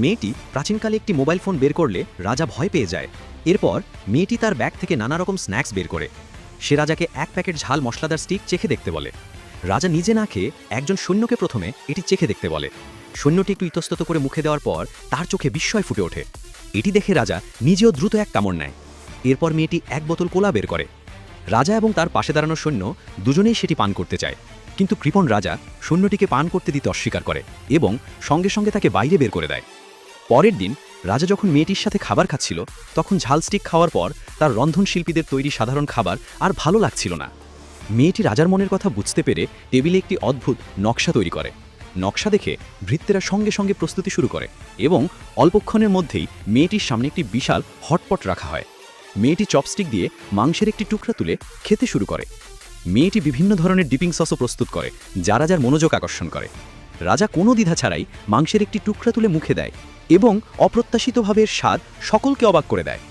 মেয়েটি প্রাচীনকালে একটি মোবাইল ফোন বের করলে রাজা ভয় পেয়ে যায়। এরপর মেয়েটি তার ব্যাগ থেকে নানা রকম স্ন্যাক্স বের করে। সে রাজাকে এক প্যাকেট ঝাল মশলাদার স্টিক চেখে দেখতে বলে। রাজা নিজে না খেয়ে একজন সৈন্যকে প্রথমে এটি চেখে দেখতে বলে। সৈন্যটি একটু ইতস্তত করে মুখে দেওয়ার পর তার চোখে বিস্ময় ফুটে ওঠে। এটি দেখে রাজা নিজেও দ্রুত এক কামড় নেয়। এরপর মেয়েটি এক বোতল কোলা বের করে। রাজা এবং তার পাশে দাঁড়ানো সৈন্য দুজনেই সেটি পান করতে চায়, কিন্তু কৃপণ রাজা সৈন্যটিকে পান করতে দিতে অস্বীকার করে এবং সঙ্গে সঙ্গে তাকে বাইরে বের করে দেয়। পরের দিন রাজা যখন মেয়েটির সাথে খাবার খাচ্ছিল, তখন ঝাল স্টিক খাওয়ার পর তার রন্ধনশিল্পীদের তৈরি সাধারণ খাবার আর ভালো লাগছিল না। মেয়েটি রাজার মনের কথা বুঝতে পেরে টেবিলে একটি অদ্ভুত নকশা তৈরি করে। নকশা দেখে ভৃত্যেরা সঙ্গে সঙ্গে প্রস্তুতি শুরু করে এবং অল্পক্ষণের মধ্যেই মেয়েটির সামনে একটি বিশাল হটপট রাখা হয়। মেয়েটি চপস্টিক দিয়ে মাংসের একটি টুকরা তুলে খেতে শুরু করে। মেয়েটি বিভিন্ন ধরনের ডিপিং সসও প্রস্তুত করে, যা রাজার মনোযোগ আকর্ষণ করে। রাজা কোনো দ্বিধা ছাড়াই মাংসের একটি টুকরা তুলে মুখে দেয় এবং অপ্রত্যাশিতভাবে এর স্বাদ সকলকে অবাক করে দেয়।